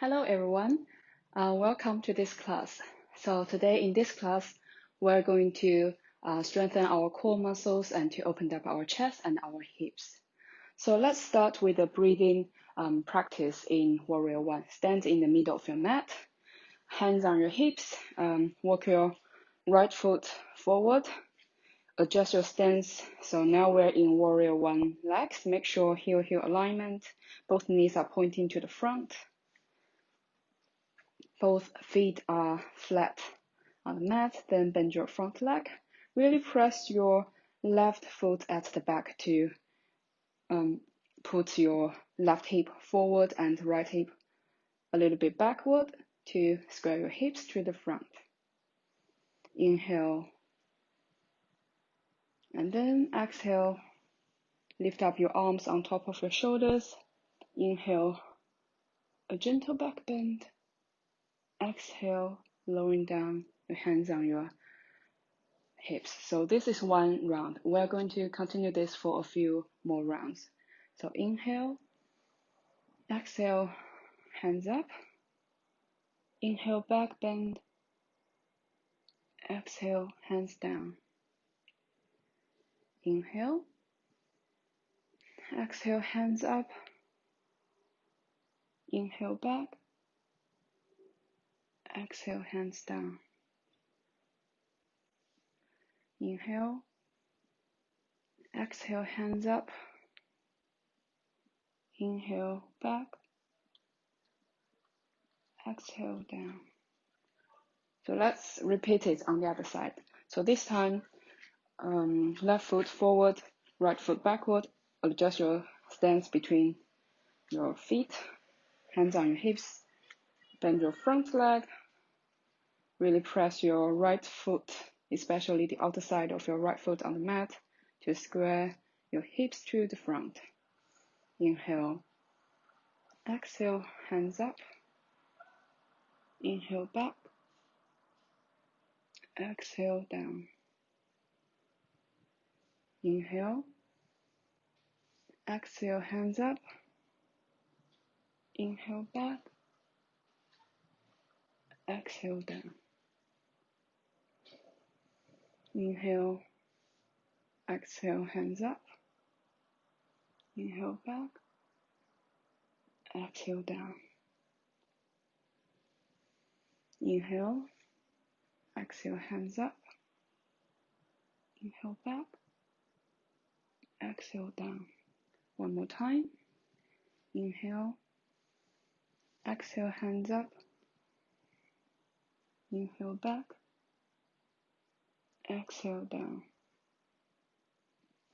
Hello everyone, welcome to this class. So today in this class, we're going to strengthen our core muscles and to open up our chest and our hips. So let's start with a breathing practice in Warrior 1. Stand in the middle of your mat, hands on your hips, walk your right foot forward, adjust your stance. So now we're in Warrior 1 legs. Make sure heel alignment, both knees are pointing to the front. Both feet are flat on the mat, then bend your front leg. Really press your left foot at the back to put your left hip forward and right hip a little bit backward to square your hips to the front. Inhale, and then exhale. Lift up your arms on top of your shoulders. Inhale, a gentle back bend. Exhale, lowering down your hands on your hips. So this is one round. We're going to continue this for a few more rounds. So inhale, exhale, hands up. Inhale, back bend. Exhale, hands down. Inhale, exhale, hands up. Inhale, back. Exhale, hands down. Inhale, exhale, hands up. Inhale, back. Exhale, down. So let's repeat it on the other side. So this time, left foot forward, right foot backward. Adjust your stance between your feet, hands on your hips. Bend your front leg. Really press your right foot, especially the outer side of your right foot on the mat, to square your hips to the front. Inhale, exhale, hands up. Inhale, back. Exhale, down. Inhale, exhale, hands up. Inhale, back. Exhale, down. Inhale, exhale, hands up. Inhale, back. Exhale, down. Inhale, exhale, hands up. Inhale, back. Exhale, down. One more time. Inhale, exhale, hands up. Inhale, back. Exhale, down.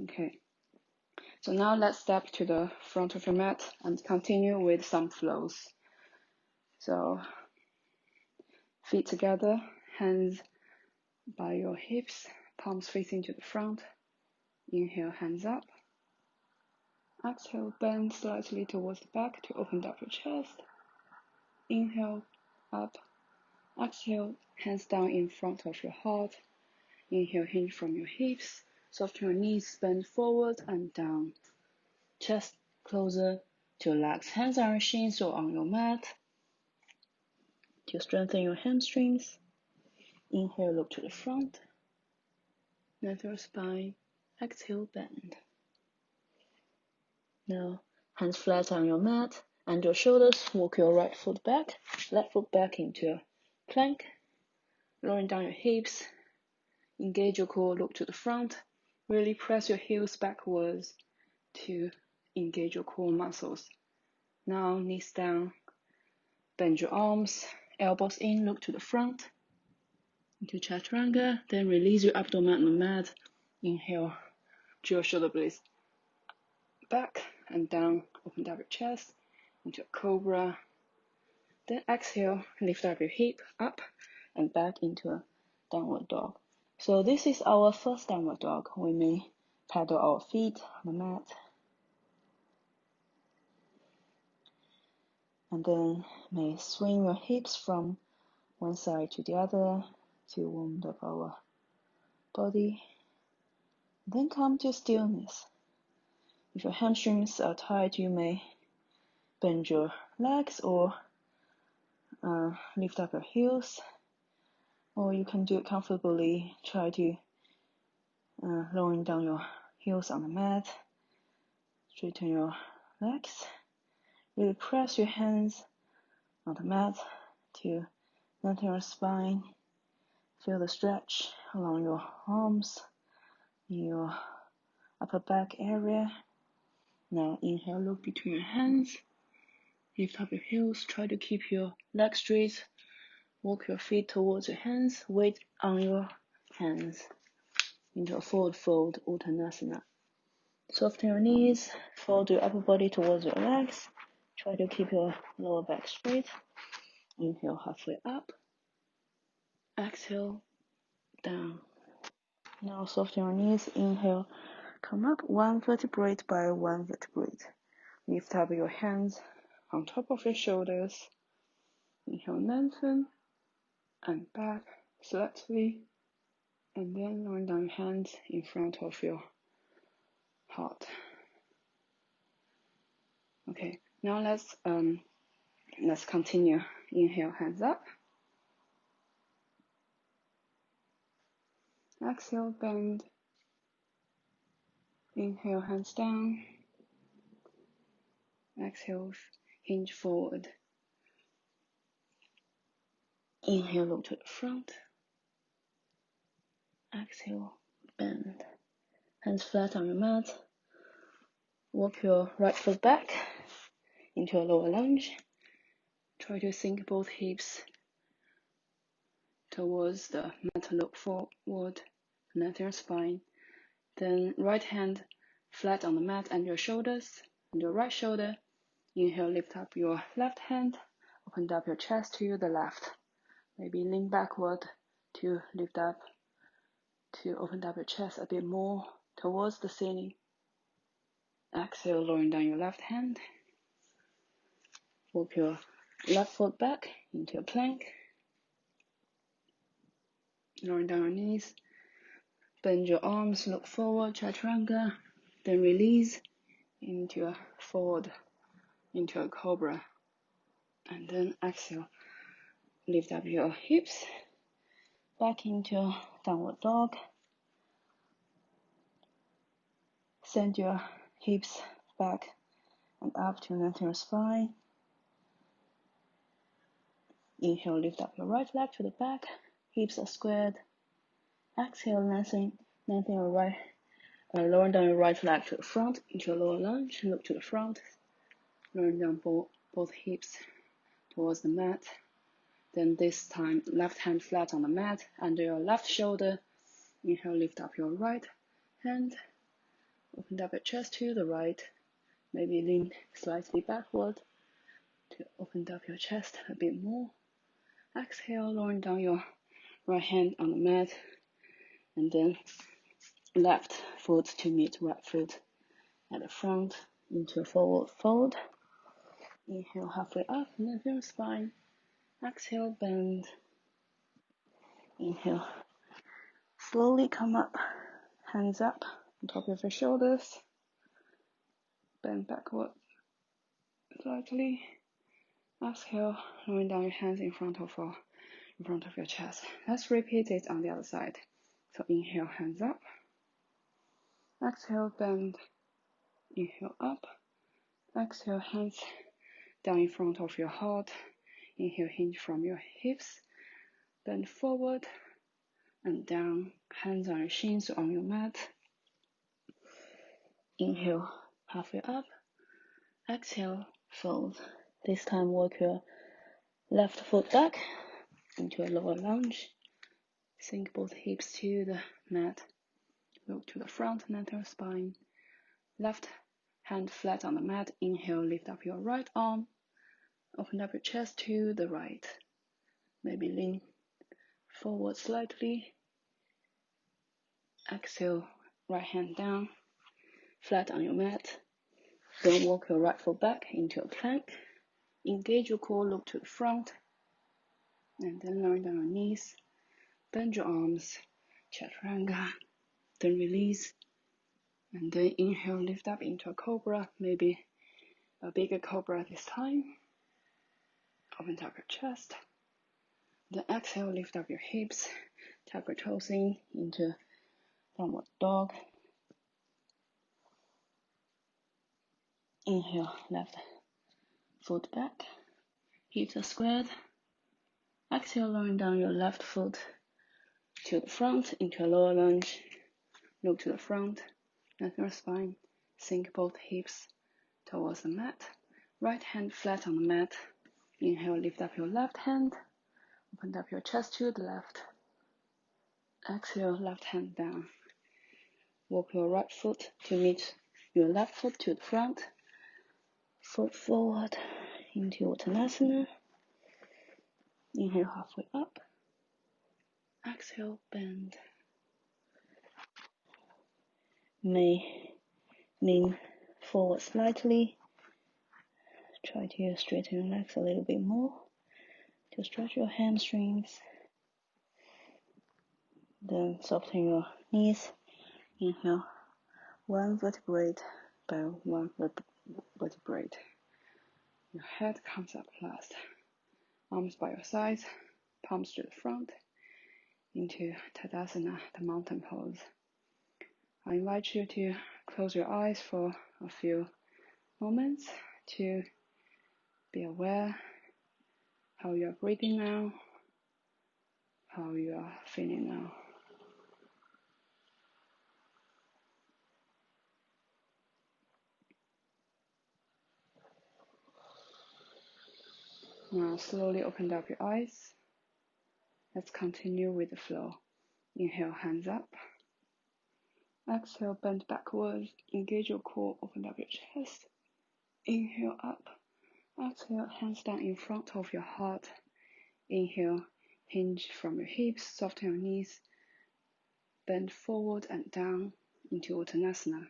Okay. So now let's step to the front of your mat and continue with some flows. So feet together, hands by your hips, palms facing to the front. Inhale, hands up. Exhale, bend slightly towards the back to open up your chest. Inhale, up. Exhale, hands down in front of your heart. Inhale, hinge from your hips. Soften your knees, bend forward and down. Chest closer to your legs. Hands on your shins or on your mat to strengthen your hamstrings. Inhale, look to the front. Natural spine. Exhale, bend. Now, hands flat on your mat and your shoulders. Walk your right foot back, left foot back into a plank. Lowering down your hips. Engage your core, look to the front. Really press your heels backwards to engage your core muscles. Now, knees down. Bend your arms, elbows in, look to the front. Into chaturanga. Then release your abdomen on the mat. Inhale, draw your shoulder blades back and down. Open up your chest into a cobra. Then exhale, lift up your hip up and back into a downward dog. So this is our first downward dog. We may paddle our feet on the mat. And then may swing your hips from one side to the other to warm up our body. Then come to stillness. If your hamstrings are tight, you may bend your legs or lift up your heels, or you can do it comfortably. Try to lowering down your heels on the mat, straighten your legs, really press your hands on the mat to lengthen your spine. Feel the stretch along your arms, your upper back area. Now inhale, look between your hands, lift up your heels, try to keep your legs straight, walk your feet towards your hands, weight on your hands into a forward fold, Uttanasana. Soften your knees, fold your upper body towards your legs, try to keep your lower back straight. Inhale halfway up, exhale down. Now soften your knees, inhale, come up one vertebrae by one vertebrae. Lift up your hands on top of your shoulders. Inhale, lengthen and back slightly, and then lower down your hands in front of your heart. Okay, now let's continue. Inhale, hands up. Exhale, bend. Inhale, hands down. Exhale, hinge forward. Inhale, look to the front. Exhale, bend. Hands flat on your mat. Walk your right foot back into a lower lunge. Try to sink both hips towards the mat, look forward, lengthen your spine. Then right hand flat on the mat and your shoulders, and your right shoulder. Inhale, lift up your left hand, open up your chest to the left. Maybe lean backward to lift up, to open up your chest a bit more towards the ceiling. Exhale, lowering down your left hand. Walk your left foot back into a plank. Lowering down your knees. Bend your arms, look forward, chaturanga. Then release into a forward, into a cobra. And then exhale. Lift up your hips. Back into downward dog. Send your hips back and up to lengthen your spine. Inhale, lift up your right leg to the back. Hips are squared. Exhale, lengthen your right, lowering down your right leg to the front into a lower lunge. Look to the front. Lowering down both hips towards the mat. Then this time, left hand flat on the mat under your left shoulder. Inhale, lift up your right hand. Open up your chest to the right. Maybe lean slightly backward to open up your chest a bit more. Exhale, lowering down your right hand on the mat. And then left foot to meet right foot at the front into a forward fold. Inhale, halfway up, lengthen your spine. Exhale, bend. Inhale, slowly come up, hands up on top of your shoulders. Bend backward slightly. Exhale, lowering down your hands in front of your chest. Let's repeat it on the other side. So inhale, hands up. Exhale, bend. Inhale, up. Exhale, hands down in front of your heart. Inhale, hinge from your hips. Bend forward and down. Hands on your shins on your mat. Inhale, halfway up. Exhale, fold. This time work your left foot back into a lower lunge. Sink both hips to the mat. Look to the front, lengthen your spine. Left hand flat on the mat. Inhale, lift up your right arm. Open up your chest to the right. Maybe lean forward slightly. Exhale, right hand down, flat on your mat. Then walk your right foot back into a plank. Engage your core, look to the front. And then lower down your knees. Bend your arms, chaturanga. Then release. And then inhale, lift up into a cobra, maybe a bigger cobra this time. Open up your chest. Then exhale, lift up your hips, tuck your toes in into downward dog. Inhale, left foot back, hips are squared. Exhale, lowering down your left foot to the front into a lower lunge. Look to the front, lengthen your spine, sink both hips towards the mat. Right hand flat on the mat. Inhale, lift up your left hand. Open up your chest to the left. Exhale, left hand down. Walk your right foot to meet your left foot to the front. Foot forward into Uttanasana. Inhale, halfway up. Exhale, bend. May lean forward slightly. Try to straighten your legs a little bit more to stretch your hamstrings. Then soften your knees. Inhale, one vertebrae by one vertebrae. Your head comes up last. Arms by your sides, palms to the front, into Tadasana, the mountain pose. I invite you to close your eyes for a few moments to be aware how you are breathing now, how you are feeling now. Now slowly open up your eyes. Let's continue with the flow. Inhale, hands up. Exhale, bend backwards. Engage your core, open up your chest. Inhale, up. Exhale, hands down in front of your heart. Inhale, hinge from your hips, soften your knees. Bend forward and down into Uttanasana.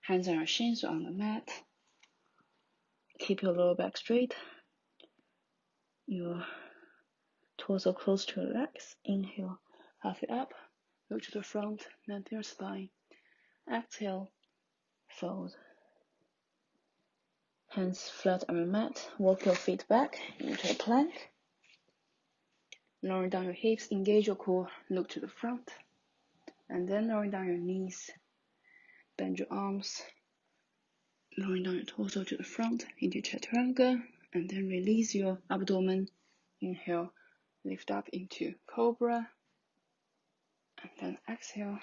Hands on your shins or on the mat. Keep your lower back straight. Your torso close to your legs. Inhale, halfway up. Look to the front, lengthen your spine. Exhale, fold. Hands flat on your mat. Walk your feet back into a plank. Lowering down your hips, engage your core, look to the front. And then lowering down your knees. Bend your arms. Lowering down your torso to the front into Chaturanga. And then release your abdomen. Inhale, lift up into Cobra. And then exhale,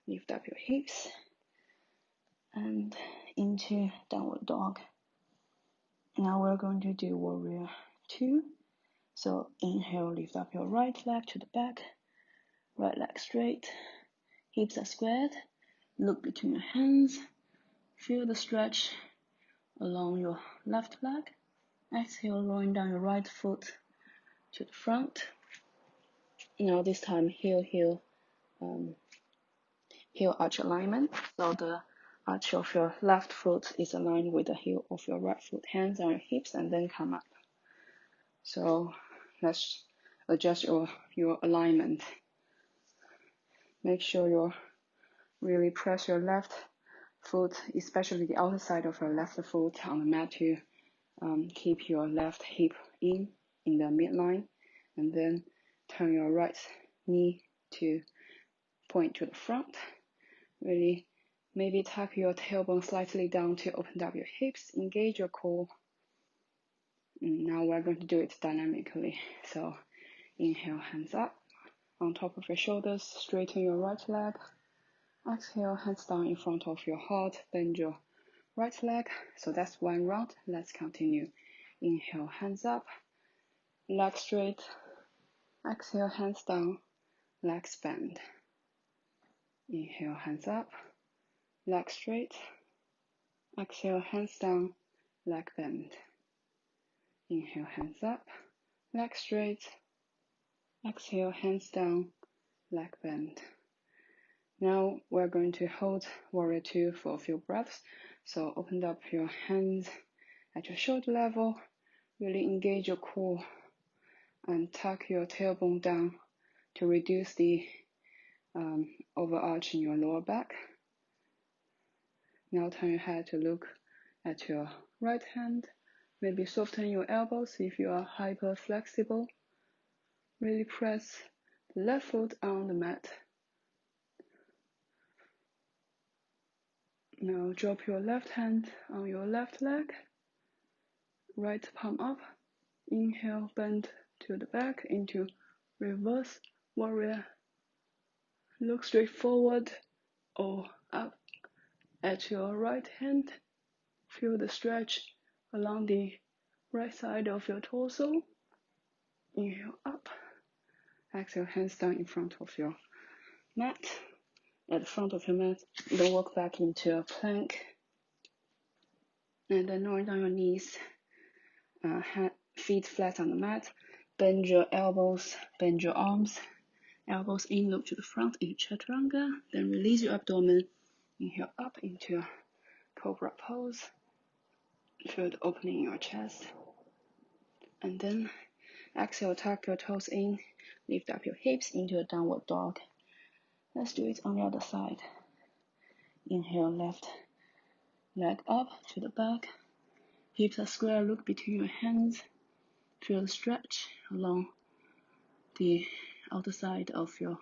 lift up your hips. And into Downward Dog. Now we're going to do Warrior 2. So inhale, lift up your right leg to the back. Right leg straight. Hips are squared. Look between your hands. Feel the stretch along your left leg. Exhale, rolling down your right foot to the front. Now this time heel arch alignment. So the arch of your left foot is aligned with the heel of your right foot. Hands on your hips and then come up. So let's adjust your alignment. Make sure you really press your left foot, especially the outer side of your left foot on the mat to keep your left hip in the midline, and then turn your right knee to point to the front. Really, maybe tuck your tailbone slightly down to open up your hips, engage your core. Now we're going to do it dynamically. So inhale, hands up on top of your shoulders, straighten your right leg. Exhale, hands down in front of your heart, bend your right leg. So that's one round. Let's continue. Inhale, hands up, leg straight. Exhale, hands down, legs bend. Inhale, hands up, leg straight. Exhale, hands down, leg bend. Inhale, hands up, leg straight. Exhale, hands down, leg bend. Now we're going to hold Warrior 2 for a few breaths. So open up your hands at your shoulder level. Really engage your core and tuck your tailbone down to reduce the overarch in your lower back. Now turn your head to look at your right hand. Maybe soften your elbows if you are hyper flexible. Really press the left foot on the mat. Now drop your left hand on your left leg. Right palm up. Inhale, bend to the back into reverse warrior. Look straight forward or up at your right hand. Feel the stretch along the right side of your torso. Inhale up. Exhale, hands down in front of your mat. At the front of your mat, then walk back into a plank. And then lower down your knees, feet flat on the mat. Bend your elbows, bend your arms. Elbows in, look to the front into chaturanga. Then release your abdomen. Inhale up into a cobra pose. Feel the opening in your chest. And then exhale, tuck your toes in. Lift up your hips into a downward dog. Let's do it on the other side. Inhale, left leg up to the back. Hips are square, look between your hands. Feel the stretch along the outer side of your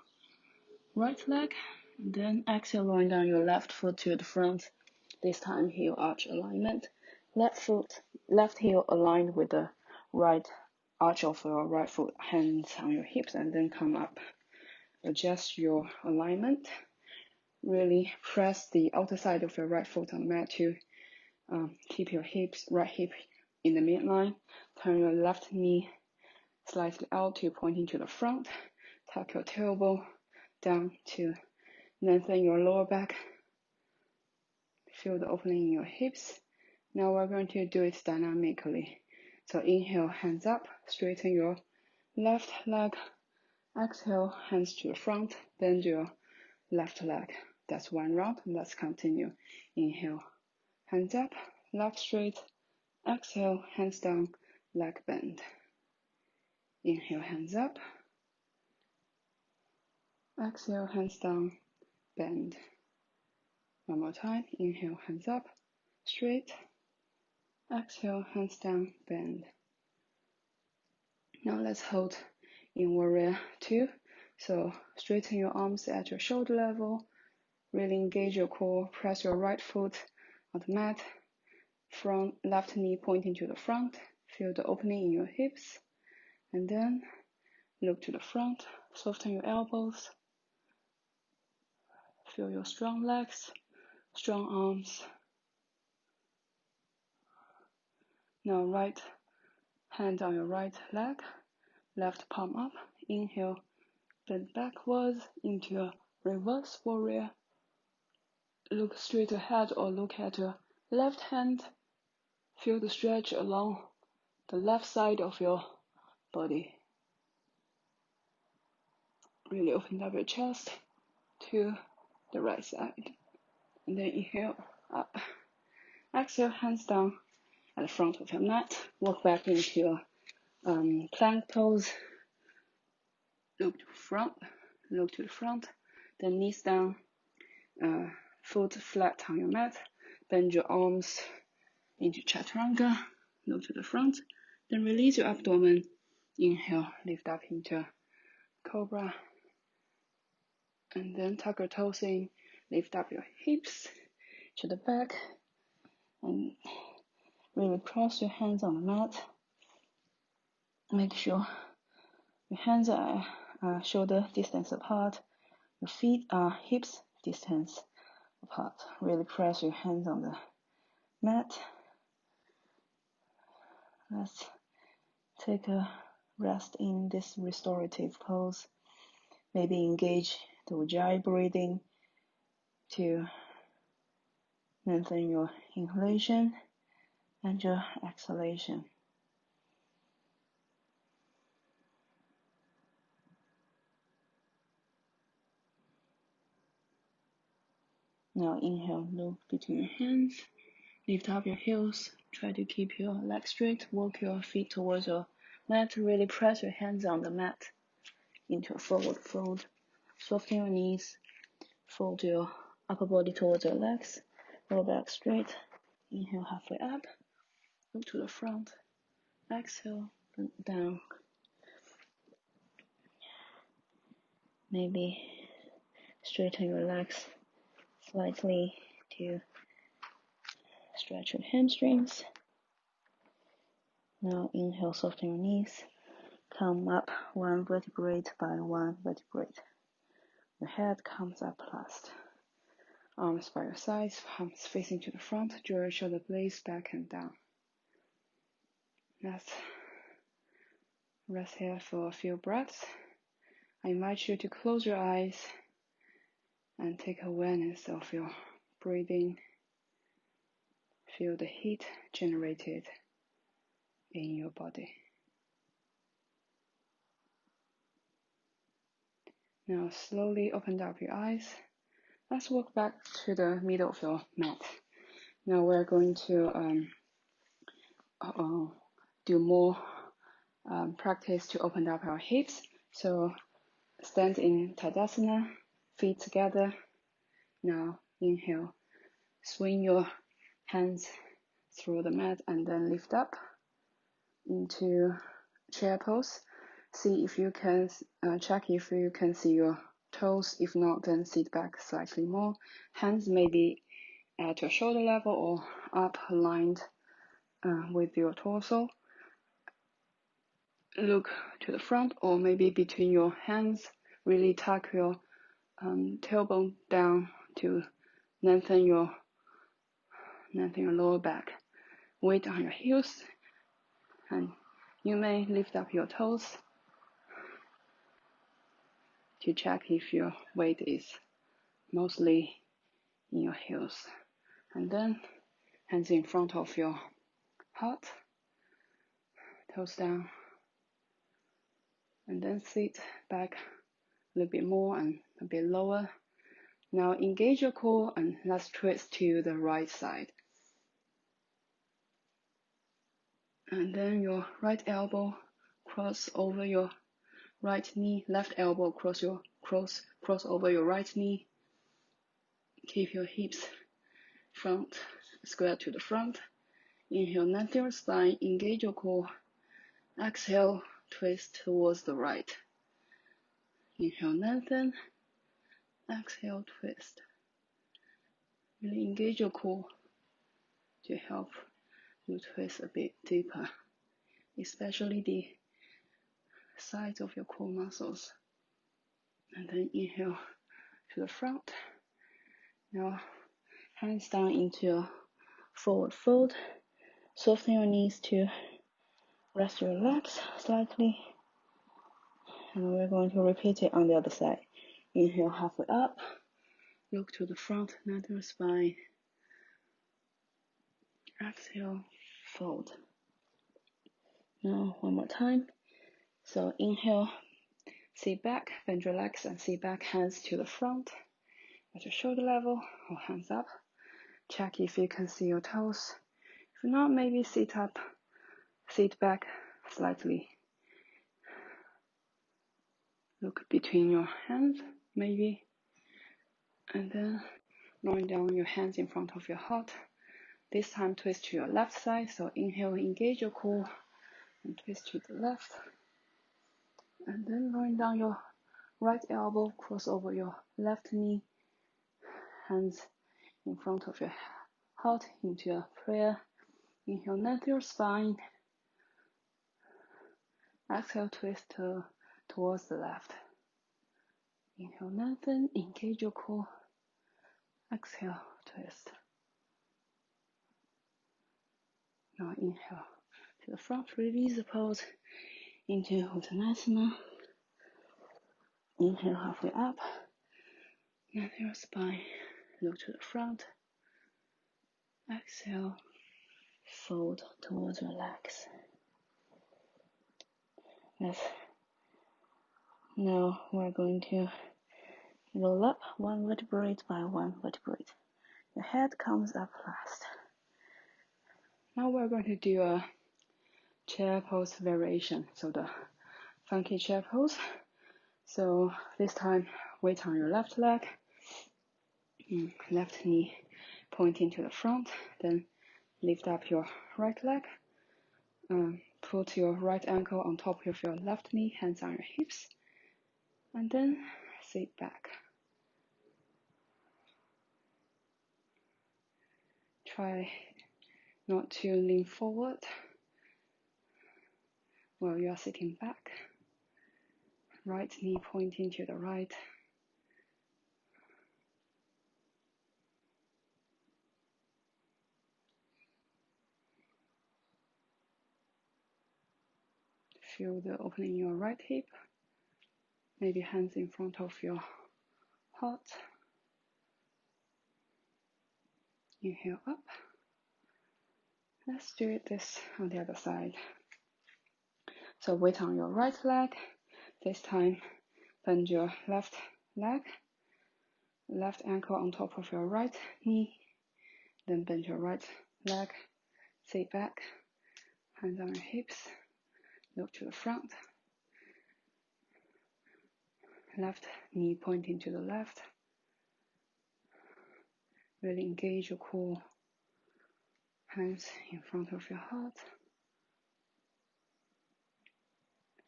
right leg. And then exhale, rolling down your left foot to the front. This time heel arch alignment. Left heel aligned with the right arch of your right foot, hands on your hips, and then come up. Adjust your alignment. Really press the outer side of your right foot on the mat to keep your right hip in the midline. Turn your left knee slightly out to pointing to the front. Tuck your tailbone down to lengthen your lower back. Feel the opening in your hips. Now we're going to do it dynamically. So inhale, hands up, straighten your left leg. Exhale, hands to the front, bend your left leg. That's one round. Let's continue. Inhale, hands up, left straight. Exhale, hands down, leg bend. Inhale, hands up. Exhale, hands down, bend. One more time. Inhale, hands up, straight. Exhale, hands down, bend. Now let's hold in warrior 2. So straighten your arms at your shoulder level. Really engage your core. Press your right foot on the mat. Front left knee pointing to the front. Feel the opening in your hips. And then look to the front. Soften your elbows. Feel your strong legs, strong arms. Now right hand on your right leg. Left palm up. Inhale, bend backwards into a reverse warrior. Look straight ahead or look at your left hand. Feel the stretch along the left side of your body. Really open up your chest to the right side. And then inhale up. Exhale, hands down at the front of your mat. Walk back into your plank pose. Look to the front. Then knees down, foot flat on your mat. Bend your arms into chaturanga. Look to the front. Then release your abdomen. Inhale, lift up into cobra. And then tuck your toes in. Lift up your hips to the back. And really cross your hands on the mat. Make sure your hands are shoulder distance apart. Your feet are hips distance apart. Really press your hands on the mat. Let's take a rest in this restorative pose. Maybe engage the Ujjayi breathing to lengthen your inhalation and your exhalation. Now inhale, look between your hands. Lift up your heels. Try to keep your legs straight. Walk your feet towards your mat. Really press your hands on the mat into a forward fold. Soften your knees. Fold your upper body towards your legs. Roll back straight. Inhale halfway up. look to the front, exhale, down. Maybe straighten your legs slightly to stretch your hamstrings. Now inhale, soften your knees. Come up one vertebrae by one vertebrae. Your head comes up last. Arms by your sides, palms facing to the front. Draw your shoulder blades back and down. Let's rest here for a few breaths. I invite you to close your eyes and take awareness of your breathing. Feel the heat generated in your body. Now slowly open up your eyes. Let's walk back to the middle of your mat. Now we're going to do more practice to open up our hips. So stand in Tadasana, feet together. Now inhale, swing your hands through the mat and then lift up into chair pose. See if you can check if you can see your toes. If not, then sit back slightly more. Hands may be at your shoulder level or up aligned with your torso. Look to the front or maybe between your hands. Really tuck your tailbone down to lengthen your lower back. Weight on your heels, and you may lift up your toes to check if your weight is mostly in your heels. And then hands in front of your heart, toes down, and then sit back a little bit more and a bit lower. Now engage your core and let's twist to the right side. And then your right elbow cross over your right knee, left elbow cross over your right knee. Keep your hips front, square to the front. Inhale, lengthen your spine, engage your core. Exhale, twist towards the right. Inhale, lengthen. Exhale, twist. Really engage your core to help you twist a bit deeper, especially the sides of your core muscles. And then inhale to the front. Now hands down into a forward fold. Soften your knees to rest your legs slightly. And we're going to repeat it on the other side. Inhale halfway up. Look to the front, lengthen your spine. Exhale, fold. Now one more time. So inhale, sit back, bend your legs and sit back, hands to the front at your shoulder level or hands up. Check if you can see your toes. If not, maybe sit up, sit back slightly. Look between your hands, maybe. And then lowering down your hands in front of your heart. This time twist to your left side. So inhale, engage your core and twist to the left. And then lowering down your right elbow, cross over your left knee. Hands in front of your heart into a prayer. Inhale, lengthen your spine. Exhale, twist towards the left. Inhale, lengthen, engage your core. Exhale, twist. Now inhale to the front, release the pose into Uttanasana. Inhale halfway up. Lengthen your spine, look to the front. Exhale, fold towards your legs. Yes. Now we're going to roll up one vertebrae by one vertebrae. Your head comes up last. Now we're going to do a chair pose variation. So the funky chair pose. So this time, weight on your left leg, left knee pointing to the front, then lift up your right leg, put your right ankle on top of your left knee, hands on your hips, and then sit back. Try not to lean forward while you are sitting back. Right knee pointing to the right. Feel the opening in your right hip. Maybe hands in front of your heart. Inhale up. Let's do this on the other side. So weight on your right leg. This time, bend your left leg, left ankle on top of your right knee. Then bend your right leg, sit back, hands on your hips, look to the front. Left knee pointing to the left. Really engage your core. Hands in front of your heart.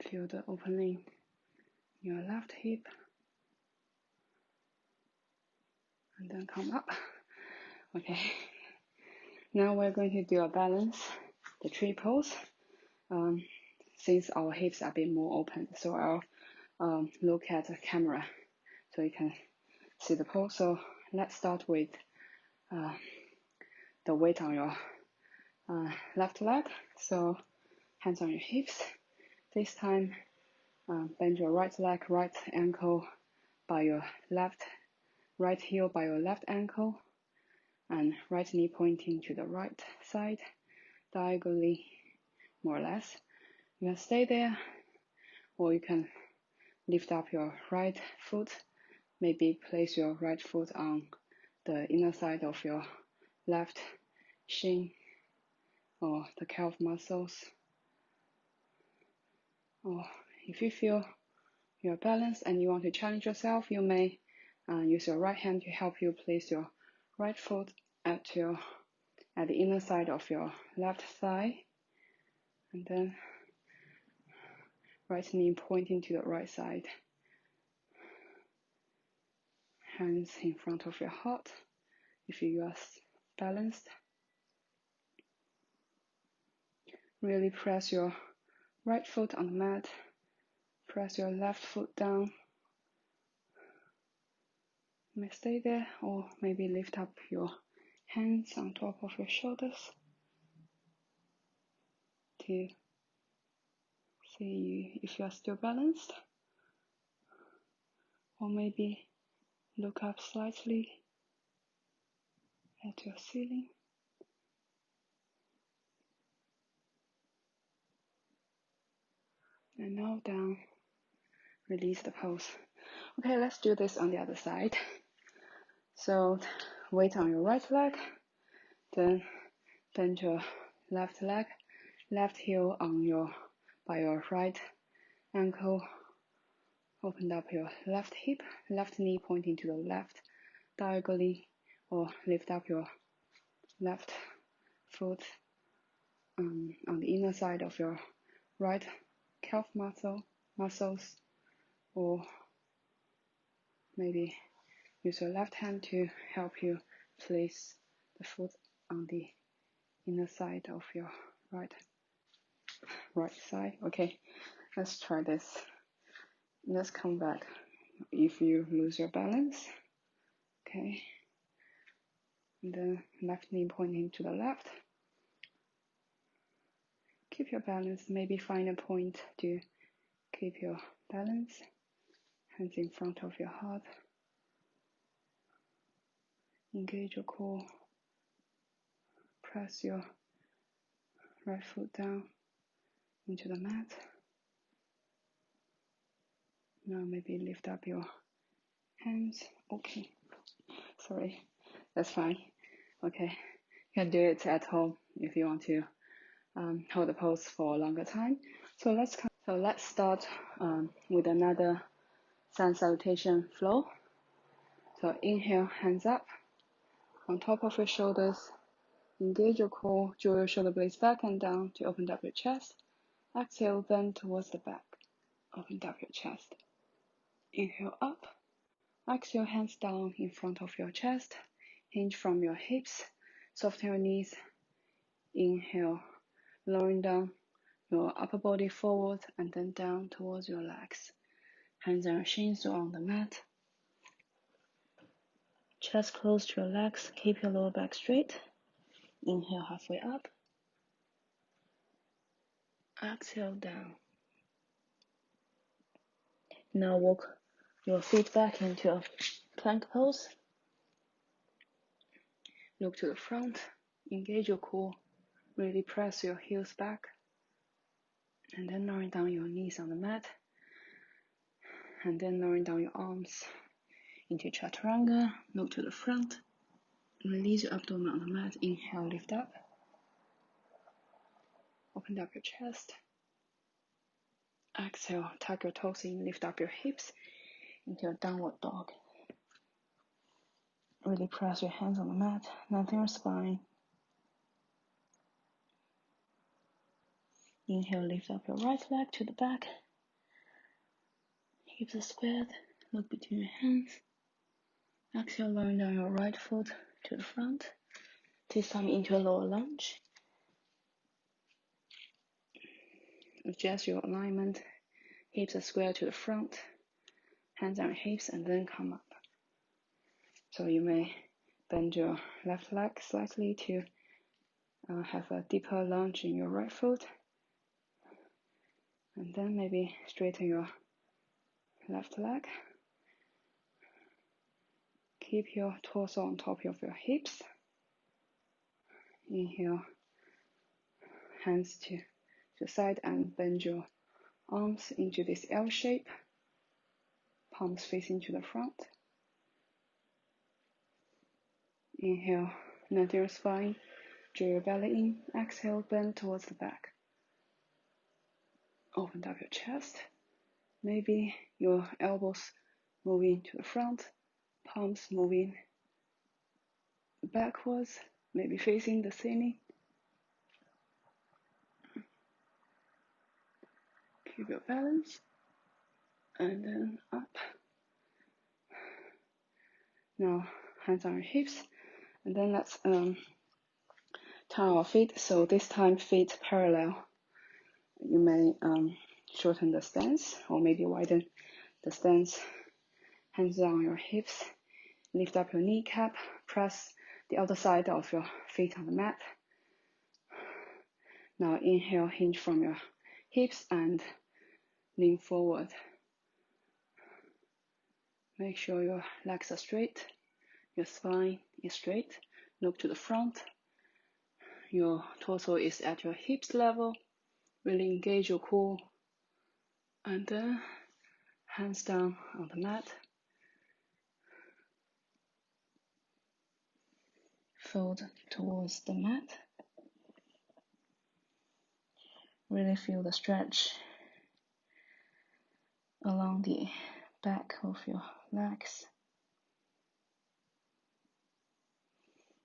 Feel the opening in your left hip. And then come up. Okay. Now we're going to do a balance, the tree pose. Since our hips are a bit more open, so I'll look at the camera so you can see the pose. So let's start with the weight on your left leg. So hands on your hips. This time, bend your right leg, right ankle by your right heel by your left ankle, and right knee pointing to the right side, diagonally, more or less. You can stay there, or you can lift up your right foot. Maybe place your right foot on the inner side of your left shin or the calf muscles. Or if you feel you're balanced and you want to challenge yourself, you may use your right hand to help you place your right foot at the inner side of your left thigh, and then right knee pointing to the right side. Hands in front of your heart if you are balanced. Really press your right foot on the mat. Press your left foot down. You may stay there, or maybe lift up your hands on top of your shoulders to see if you are still balanced. Or maybe look up slightly at your ceiling. And now down, release the pose. Okay, let's do this on the other side. So weight on your right leg, then bend your left leg, left heel by your right ankle, open up your left hip, left knee pointing to the left diagonally, or lift up your left foot on the inner side of your right calf muscles, or maybe use your left hand to help you place the foot on the inner side of your right side. Okay, let's try this. Let's come back if you lose your balance. Okay, and then left knee pointing to the left. Keep your balance, maybe find a point to keep your balance. Hands in front of your heart. Engage your core. Press your right foot down into the mat. Now maybe lift up your hands. Okay, sorry, that's fine. Okay, you can do it at home if you want to hold the pose for a longer time. So let's start with another sun salutation flow. So inhale, hands up on top of your shoulders. Engage your core, draw your shoulder blades back and down to open up your chest. Exhale, bend towards the back. Open up your chest. Inhale up. Exhale, hands down in front of your chest. Hinge from your hips. Soften your knees. Inhale, lowering down your upper body forward and then down towards your legs. Hands on your shins or on the mat. Chest close to your legs. Keep your lower back straight. Inhale halfway up. Exhale down. Now walk your feet back into a plank pose. Look to the front. Engage your core. Really press your heels back. And then lowering down your knees on the mat. And then lowering down your arms into chaturanga. Look to the front. Release your abdomen on the mat. Inhale, lift up. Open up your chest. Exhale, tuck your toes in, lift up your hips into a downward dog. Really press your hands on the mat, lengthen your spine. Inhale, lift up your right leg to the back. Hips are squared, look between your hands. Exhale, lowering down your right foot to the front. This time into a lower lunge. Adjust your alignment. Hips are squared to the front. Hands on your hips and then come up. So you may bend your left leg slightly to have a deeper lunge in your right foot. And then maybe straighten your left leg. Keep your torso on top of your hips. Inhale, hands to the side and bend your arms into this L shape. Palms facing to the front. Inhale, lengthen your spine, draw your belly in. Exhale, bend towards the back. Open up your chest. Maybe your elbows moving to the front, palms moving backwards, maybe facing the ceiling. Keep your balance. And then up. Now, hands on your hips. And then let's turn our feet. So this time, feet parallel. You may shorten the stance or maybe widen the stance. Hands on your hips. Lift up your kneecap. Press the outer side of your feet on the mat. Now inhale, hinge from your hips and lean forward. Make sure your legs are straight. Your spine is straight. Look to the front. Your torso is at your hips level. Really engage your core. And then hands down on the mat. Fold towards the mat. Really feel the stretch along the back of your legs.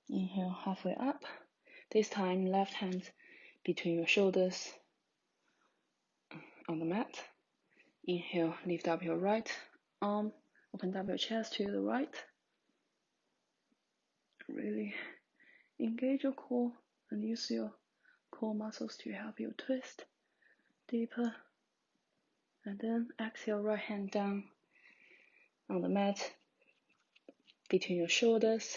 Inhale halfway up. This time left hand between your shoulders on the mat. Inhale, lift up your right arm, open up your chest to the right. Really engage your core and use your core muscles to help you twist deeper. And then exhale, right hand down on the mat between your shoulders.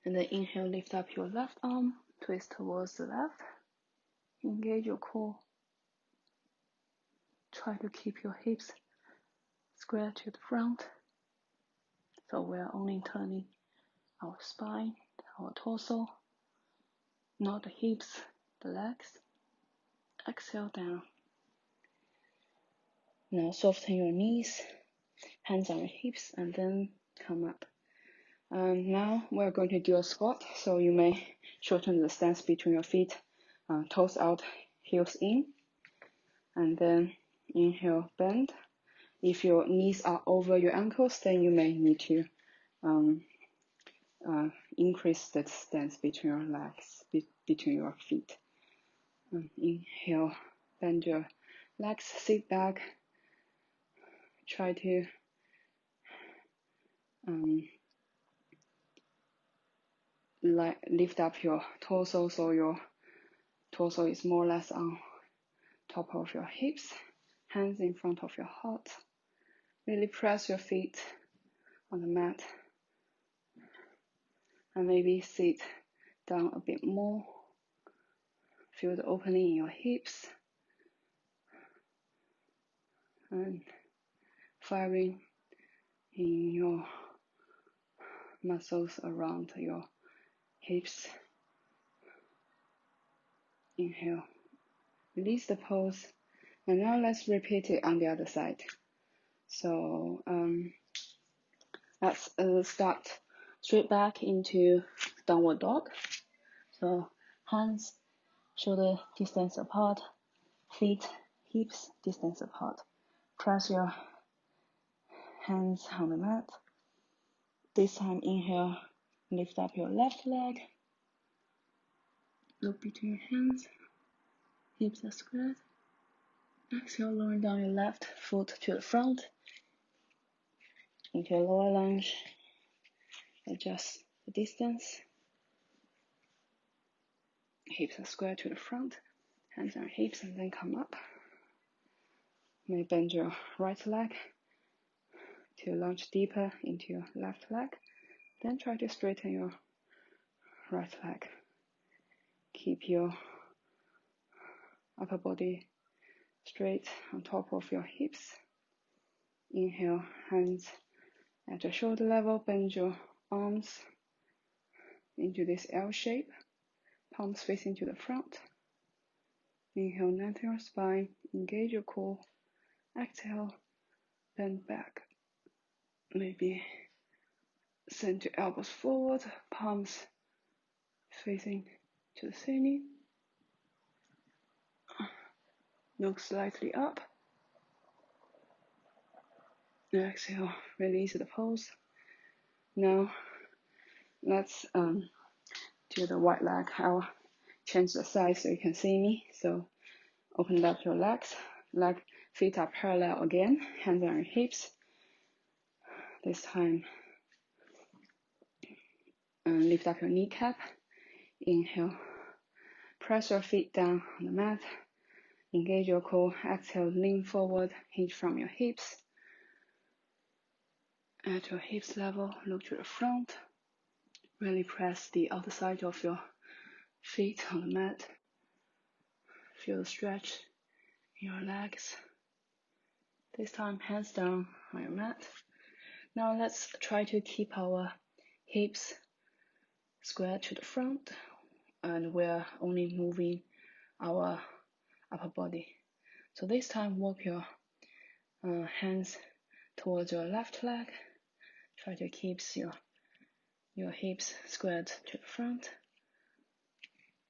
And then inhale, lift up your left arm, twist towards the left. Engage your core. Try to keep your hips square to the front. So we are only turning our spine, our torso, not the hips, the legs. Exhale down. Now soften your knees, hands on your hips, and then come up. Now we're going to do a squat, so you may shorten the stance between your feet, toes out, heels in, and then inhale, bend. If your knees are over your ankles, then you may need to increase the distance between your legs, between your feet. Inhale, bend your legs, sit back. Try to lift up your torso so your torso is more or less on top of your hips, hands in front of your heart. Really press your feet on the mat and maybe sit down a bit more. Feel the opening in your hips and firing in your muscles around your hips. Inhale, release the pose, and now let's repeat it on the other side. So let's start straight back into downward dog. So hands shoulder distance apart, feet hips distance apart. Press your hands on the mat. This time inhale, lift up your left leg. Look between your hands, hips are squared. Exhale, lowering down your left foot to the front. Into a lower lunge. Adjust the distance. Hips are squared to the front. Hands on hips and then come up. May bend your right leg to launch deeper into your left leg. Then try to straighten your right leg. Keep your upper body straight on top of your hips. Inhale, hands at your shoulder level, bend your arms into this L shape, palms facing to the front. Inhale, lengthen your spine, engage your core. Exhale, bend back. Maybe send your elbows forward, palms facing to the ceiling. Look slightly up. Exhale, release the pose. Now, let's do the right leg. I'll change the side so you can see me. So, open up your legs. Feet are parallel again. Hands on your hips. This time, lift up your kneecap. Inhale. Press your feet down on the mat. Engage your core. Exhale, lean forward. Hinge from your hips. At your hips level, look to the front. Really press the outer side of your feet on the mat. Feel the stretch in your legs. This time, hands down on your mat. Now let's try to keep our hips square to the front, and we're only moving our upper body. So this time, walk your hands towards your left leg. Try to keep your hips squared to the front,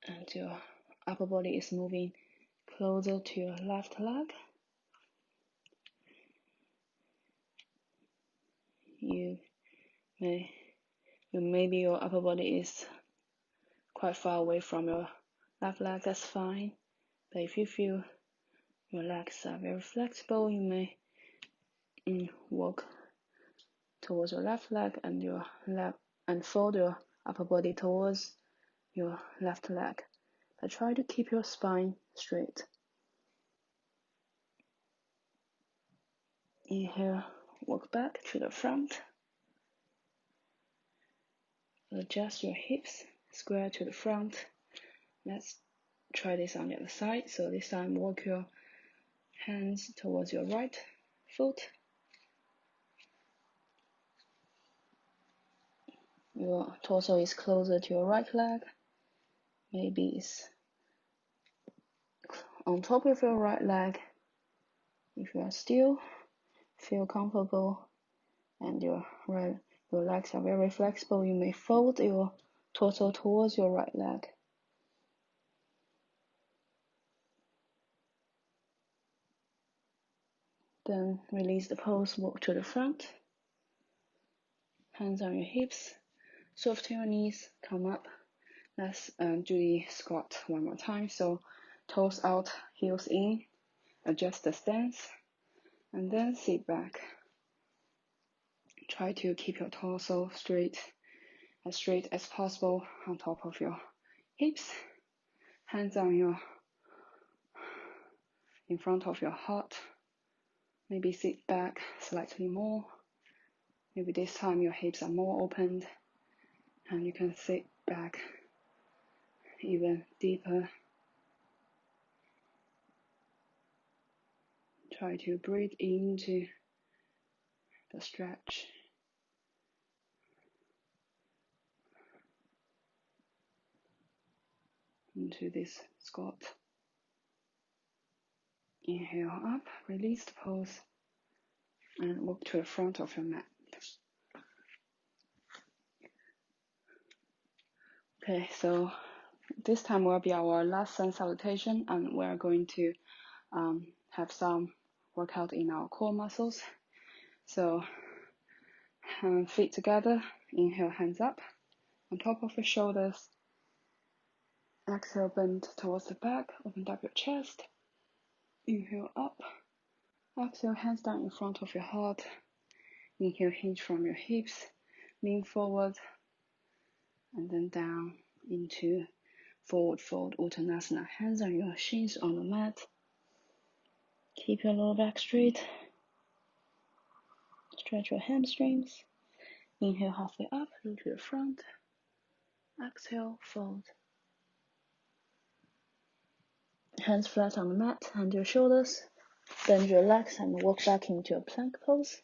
and your upper body is moving closer to your left leg. Maybe your upper body is quite far away from your left leg, that's fine. But if you feel your legs are very flexible, you may walk towards your left leg and fold your upper body towards your left leg. But try to keep your spine straight. Inhale, walk back to the front. Adjust your hips, square to the front. Let's try this on the other side. So this time, walk your hands towards your right foot. Your torso is closer to your right leg. Maybe it's on top of your right leg. If you are still, feel comfortable, and your legs are very flexible, you may fold your torso towards your right leg. Then release the pose, walk to the front. Hands on your hips, Soften your knees, come up. Let's do the squat one more time. So toes out, heels in, adjust the stance, and then sit back. Try to keep your torso straight as possible on top of your hips. Hands in front of your heart. Maybe sit back slightly more. Maybe this time your hips are more opened and you can sit back even deeper. Try to breathe into the stretch. Into this squat. Inhale up, release the pose, and walk to the front of your mat. Okay, so this time will be our last sun salutation, and we're going to have some workout in our core muscles. So feet together, inhale, hands up on top of your shoulders. Exhale, bend towards the back, open up your chest. Inhale up. Exhale, hands down in front of your heart. Inhale, hinge from your hips, lean forward, and then down into forward fold Uttanasana. Hands on your shins on the mat. Keep your lower back straight. Stretch your hamstrings. Inhale, halfway up, look to the front. Exhale, fold. Hands flat on the mat, hand your shoulders. Bend your legs and walk back into a plank pose.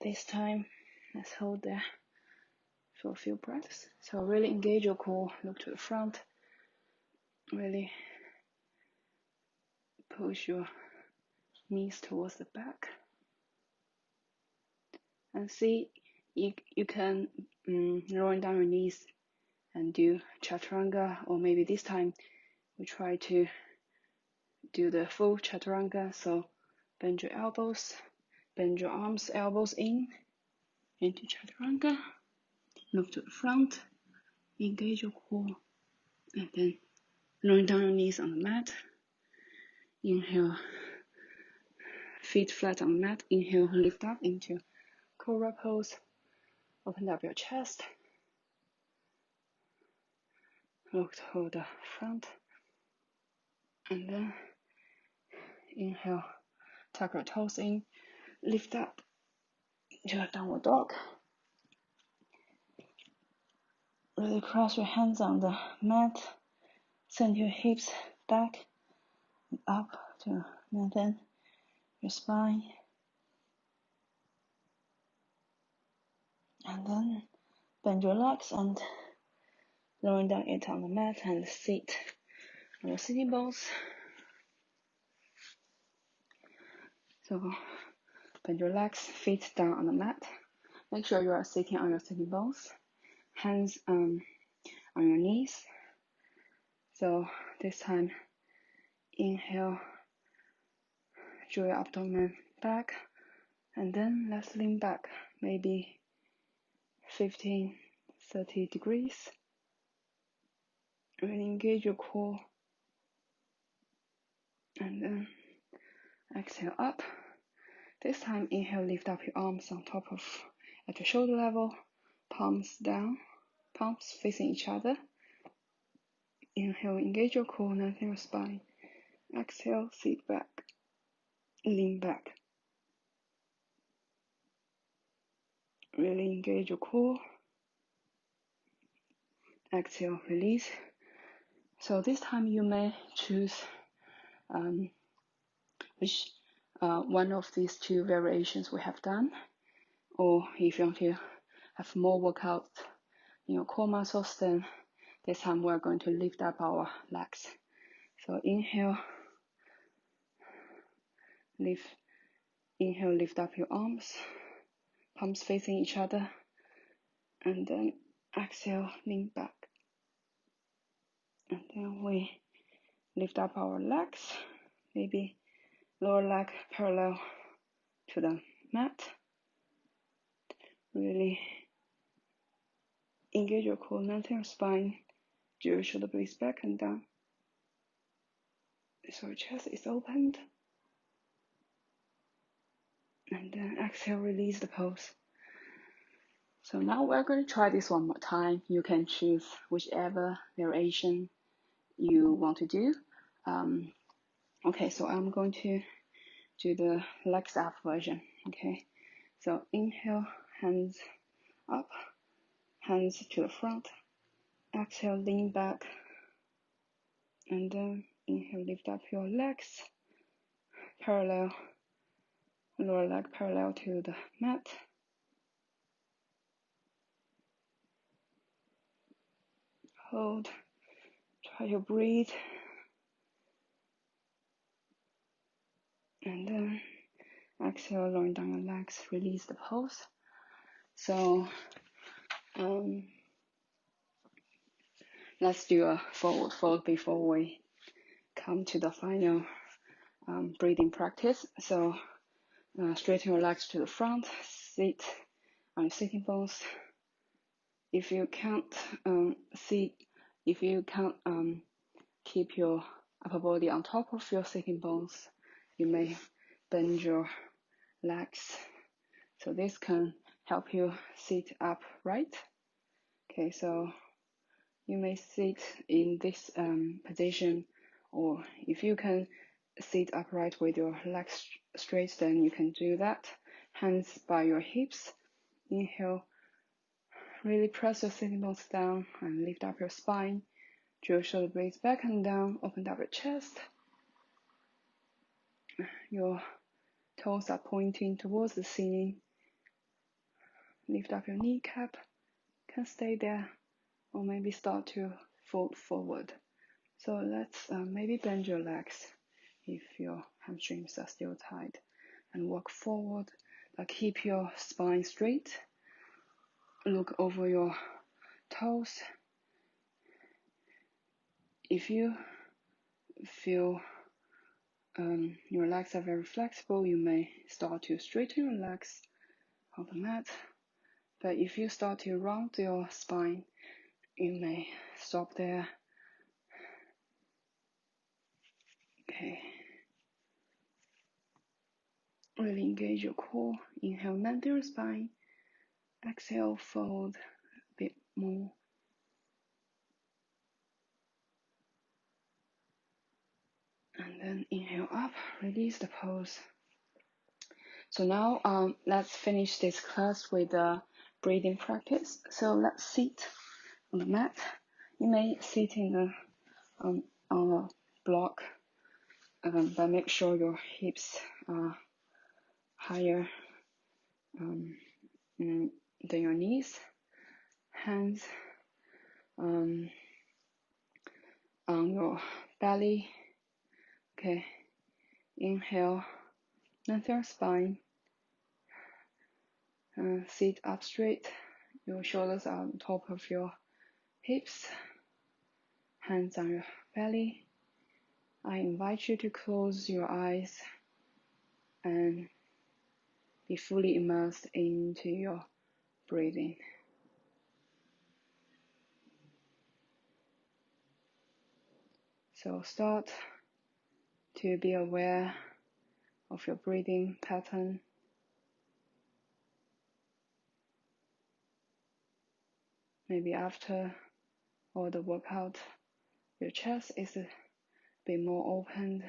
This time, let's hold there for a few breaths. So really engage your core, look to the front. Really push your knees towards the back. And see, you can roll down your knees and do chaturanga, or maybe this time we try to do the full chaturanga. So bend your elbows, bend your arms, elbows in, into chaturanga. Look to the front, engage your core, and then roll down your knees on the mat. Inhale, feet flat on the mat. Inhale, lift up into cobra pose. Open up your chest. Look toward the front. And then inhale, tuck your toes in, lift up to a downward dog. Really cross your hands on the mat. Send your hips back and up to lengthen your spine. And then bend your legs and lowering down it on the mat and sit on your sitting bones. So bend your legs, feet down on the mat. Make sure you are sitting on your sitting bones. Hands on your knees. So this time, inhale, draw your abdomen back, and then let's lean back, maybe 15-30 degrees. Really engage your core, and then exhale up. This time, inhale, lift up your arms on top of at your shoulder level, palms down, palms facing each other. Inhale, engage your core, lengthen your spine. Exhale, sit back, lean back. Really engage your core. Exhale, release. So this time you may choose which one of these two variations we have done, or if you want to have more workout in your core muscles, then this time we're going to lift up our legs. So inhale, lift up your arms, palms facing each other, and then exhale, lean back. And then we lift up our legs, maybe lower leg parallel to the mat. Really Engage your core, lengthen your spine, draw your shoulder blades back and down. So your chest is opened. And then exhale, release the pose. So now we're going to try this one more time. You can choose whichever variation you want to do. Okay, so I'm going to do the legs up version. Okay, so inhale, hands up, hands to the front. Exhale, lean back. And then inhale, lift up your legs, parallel, lower leg parallel to the mat. Hold, try to breathe. And then exhale, lowering down your legs, release the pose. So let's do a forward fold before we come to the final breathing practice. So straighten your legs to the front, sit on your sitting bones. If you can't keep your upper body on top of your sitting bones, you may bend your legs. So this can help you sit upright. Okay, so you may sit in this position, or if you can sit upright with your legs straight, then you can do that. Hands by your hips. Inhale, really press your sitting bones down and lift up your spine. Draw your shoulder blades back and down, open up your chest. Your toes are pointing towards the ceiling. Lift up your kneecap. Can stay there, or maybe start to fold forward. So let's maybe bend your legs if your hamstrings are still tight, and walk forward, but keep your spine straight. Look over your toes. If you feel your legs are very flexible, you may start to straighten your legs on the mat. But if you start to round your spine, you may stop there. Okay. Really engage your core. Inhale, lengthen your spine. Exhale, fold a bit more. And then inhale up, release the pose. So now let's finish this class with a breathing practice. So let's sit on the mat. You may sit on a block, but make sure your hips are higher than your knees. Hands on your belly. Okay, inhale, lengthen your spine. Sit up straight. Your shoulders are on top of your hips. Hands on your belly. I invite you to close your eyes and be fully immersed into your breathing. So start to be aware of your breathing pattern. Maybe after all the workout, your chest is a bit more opened,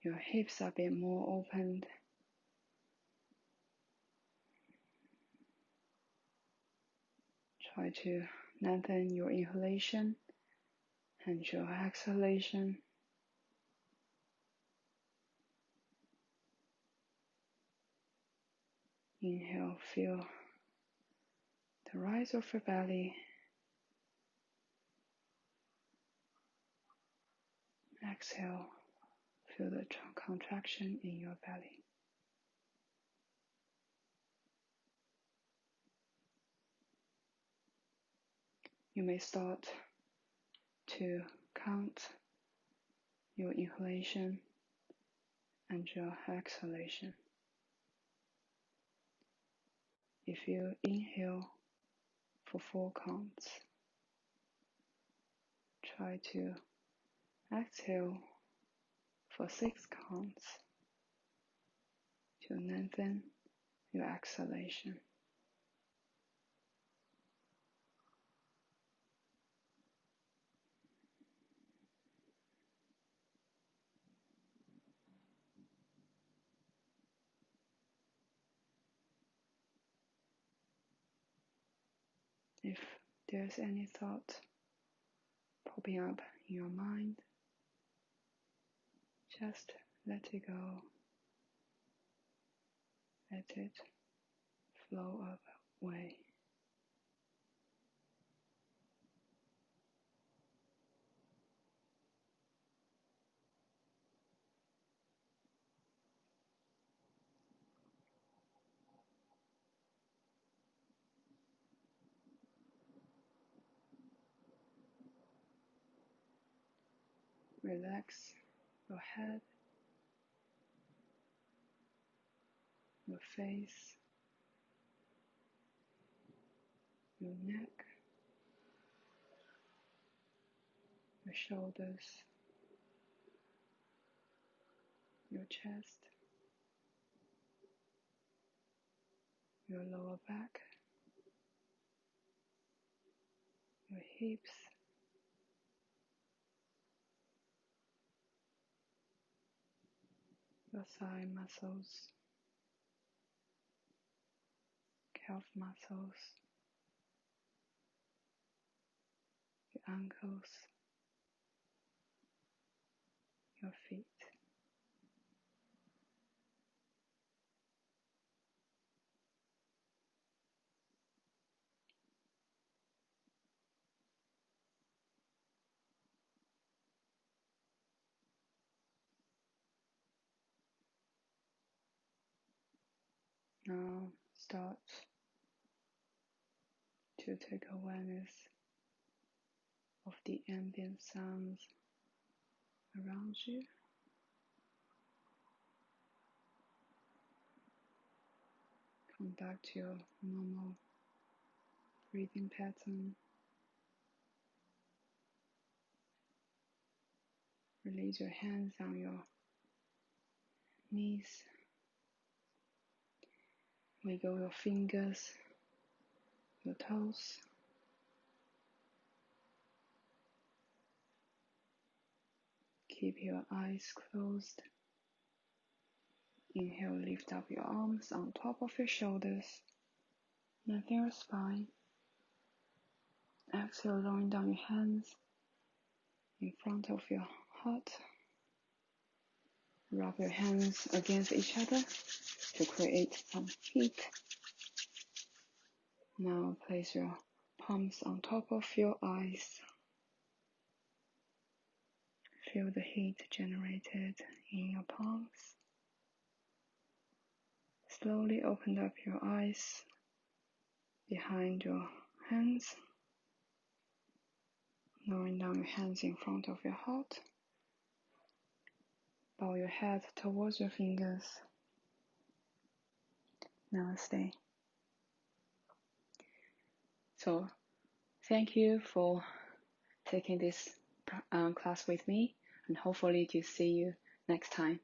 your hips are a bit more opened. Try to lengthen your inhalation and your exhalation. Inhale, feel the rise of your belly. Exhale, feel the contraction in your belly. You may start to count your inhalation and your exhalation. If you inhale for 4 counts. Try to exhale for 6 counts to lengthen your exhalation. If there's any thought popping up in your mind, just let it go. Let it flow away. Relax your head, your face, your neck, your shoulders, your chest, your lower back, your hips, your thigh muscles, calf muscles, your ankles, your feet. Now start to take awareness of the ambient sounds around you. Come back to your normal breathing pattern. Release your hands on your knees. Wiggle your fingers, your toes. Keep your eyes closed. Inhale, lift up your arms on top of your shoulders. Lengthen your spine. Exhale, lowering down your hands in front of your heart. Rub your hands against each other to create some heat. Now place your palms on top of your eyes. Feel the heat generated in your palms. Slowly open up your eyes behind your hands. Lowering down your hands in front of your heart. Bow your head towards your fingers. Namaste. So, thank you for taking this class with me, and hopefully to see you next time.